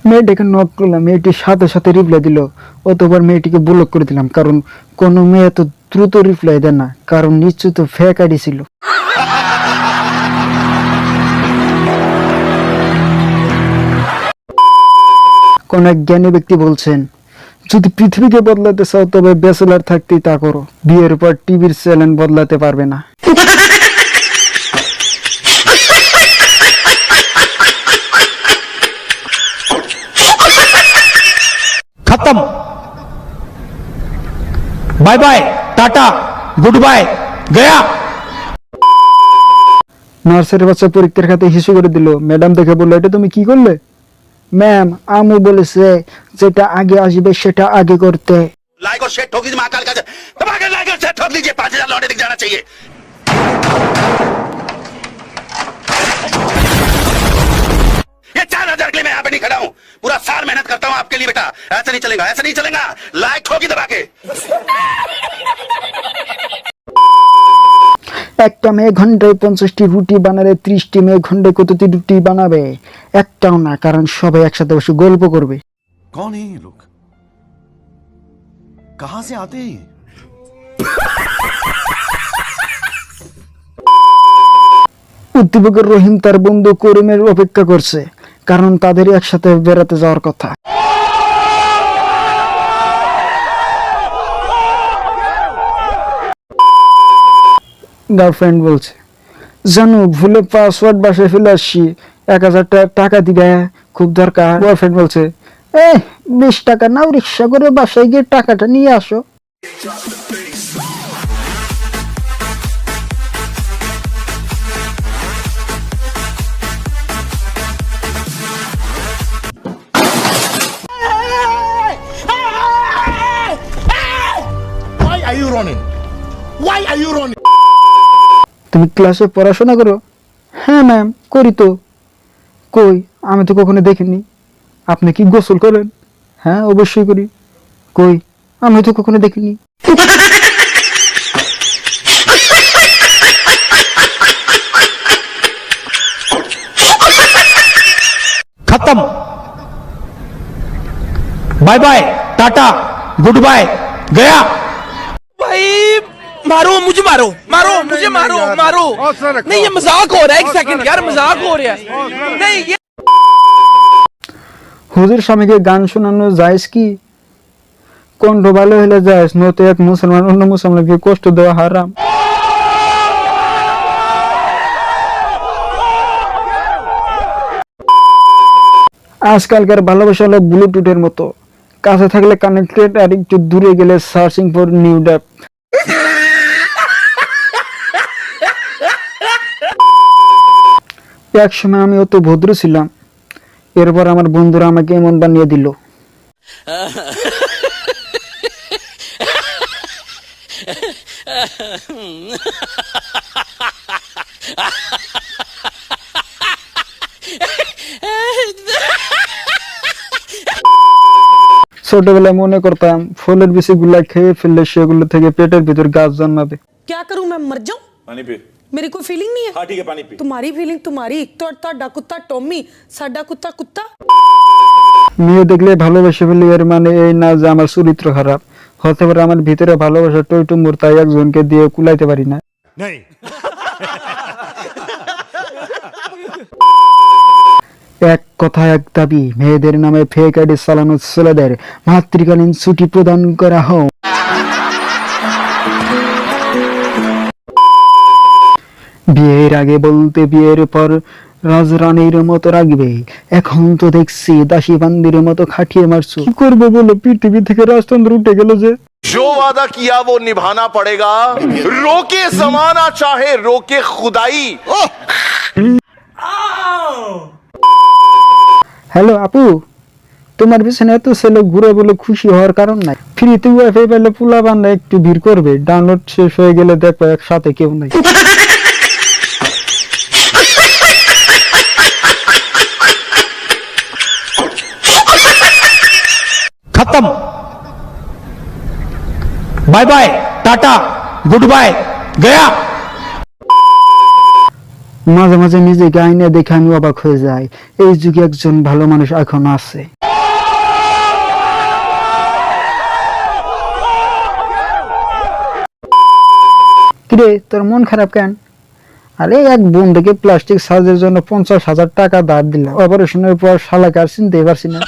মেয়েটাকে নক করলাম, মেয়েটির সাথে সাথে রিপ্লাই দিল। অতবার মেয়েটিকে ব্লক করে দিলাম, কারণ কোনো মেয়ে তো দ্রুত রিপ্লাই দেয় না, কারণ নিশ্চয় তো ফেক আইডি ছিল। কোন এক জ্ঞানী ব্যক্তি বলছেন, যদি পৃথিবীকে বদলাতে চাও তবে ব্যাচেলার থাকতেই তা করো, বিয়ের পর টিভির চ্যানেল বদলাতে পারবে না। खत्म। Bye bye, tata, goodbye, गया। নার্সের বাচ্চা পরীক্ষার খাতে হিসু করে দিল। ম্যাডাম দেখে বললো, এটা তুমি কি করলে? ম্যাম, আমু বলেছে যেটা আগে আসবে সেটা আগে করতে। लाइक और शेयर ठोक दीजिए महाकाल का दबा के लाइक और शेयर ठोक दीजिए 5000 लौटे दिख जाना चाहिए। ये 4000 के लिए मैं यहाँ पे नहीं खड़ा हूँ, पूरा साल मेहनत करता हूँ आपके लिए बेटा। ऐसा नहीं चलेगा, ऐसा नहीं चलेगा। लाइक ठोकी दबा के। একটা মেয়ে ঘন্টায় 50টি রুটি বানালে 30টি মেয়ে ঘন্টায় কতটি রুটি বানাবে? একটাও না, কারণ সবাই একসাথে বসে গল্প করবে। कौन है ये लोग? कहां से आते हैं? উদ্দীপকের রহিম তার বন্ধু করিমের অপেক্ষা করছে, কারণ তাদের একসাথে বেড়াতে যাওয়ার কথা। গার্লফ্রেন্ড বলছে, জানো ভুলে পাসওয়ার্ড বাসায় ফেলে আসছি, 1000 টাকা দিবে, খুব দরকার। বয়ফ্রেন্ড বলছে, 20 টাকা নাও, রিক্সা করে বাসায় গিয়ে টাকাটা নিয়ে আসো। Why are you running? Why are you running? তুমি ক্লাসে পড়াশোনা করো? হ্যাঁ ম্যাম, করি তো। কই, আমি তো কখনো দেখিনি। আপনি কি গোসল করেন? হ্যাঁ, অবশ্যই করি। কই, আমি তো কখনো দেখিনি। खत्म। Bye bye, tata, goodbye, गया। भाई मारो मुझे, मारो मारो मुझे, मारो मारो। नहीं ये मजाक हो रहा है, एक सेकंड यार, मजाक हो रहा है। नहीं ये হুজুর স্বামীকে গান শোনানো জায়েজ কি? কণ্ঠ ভালো হলে জায়েজ, নয়তো এক মুসলমান অন্য মুসলমানকে কষ্ট দেওয়া হারাম। আজকালকার ভালোবাসা হলো ব্লুটুথের মতো, কাছে থাকলে কানেক্টেড, আর একটু দূরে গেলে সার্চিং ফর নিউ ড্যাপ। এক সময় আমি অত ভদ্র ছিলাম, এরপর আমার বন্ধুরা আমাকে এমন বানিয়ে দিল। ছোটবেলায় মনে করতাম ফলের বিচিগুলা খেয়ে ফেললে সেগুলো থেকে পেটের ভিতর গাছ জন্মাবে। क्या करूं मैं, मर जाऊं? पानी पी। मेरी कोई फीलिंग नहीं है। हाँ ठीक है, पानी पी। तुम्हारी फीलिंग तुम्हारी, ਤੁਹਾਡਾ ਕੁੱਤਾ টমি, ਸਾਡਾ কুত্তা কুত্তা। মেয়ে দেখলে ভালোবেসে ফেলি, এর মানে এই না যে আমার চরিত্র খারাপ। হতে পারে আমার ভিতরে ভালোবাসা টইটুম্বুর, তাই একজনকে দিয়ে কুলাইতে পারি না। नहीं। এক কথা এক দাবি, মেয়েদের নামে ফেক আইডি চালানো ছেলেদের মাতৃকালীন ছুটি প্রদান করা হোক। বিয়ের আগে বলতে বিয়ের পর রাজরানীর মতো রাখবে, এখন তো দেখছি দাসী বান্দির মতো খাটিয়ে মারছো। কি করবো বলো, পৃথিবী থেকে রাজতন্ত্র উঠে গেল যে। जो वादा किया वो निभाना पड़ेगा, रोके जमाना चाहे रोके खुदाई। হ্যালো আপু, তোমার পিছনে এত ছেলে ঘুরে বলে খুশি হওয়ার কারণ নাই। ফ্রিতে ওয়াইফাই পেলে পোলা বান্ধা একটু ভিড় করবে, ডাউনলোড শেষ হয়ে গেলে দেখো একসাথে কেউ নাই। खत्म। Bye bye, tata, goodbye, गया। মাঝে মাঝে নিজেকে আইনে দেখে আমি অবাক হয়ে যাই, এই যুগে একজন ভালো মানুষ এখনো আছে। কিরে তোর মন খারাপ কেন? আরে এক বন্ধুকে প্লাস্টিক সার্জারির জন্য 50,000 টাকা ধার দিলাম, অপারেশনের পর শালাকে আর চিনতেই পারছি না।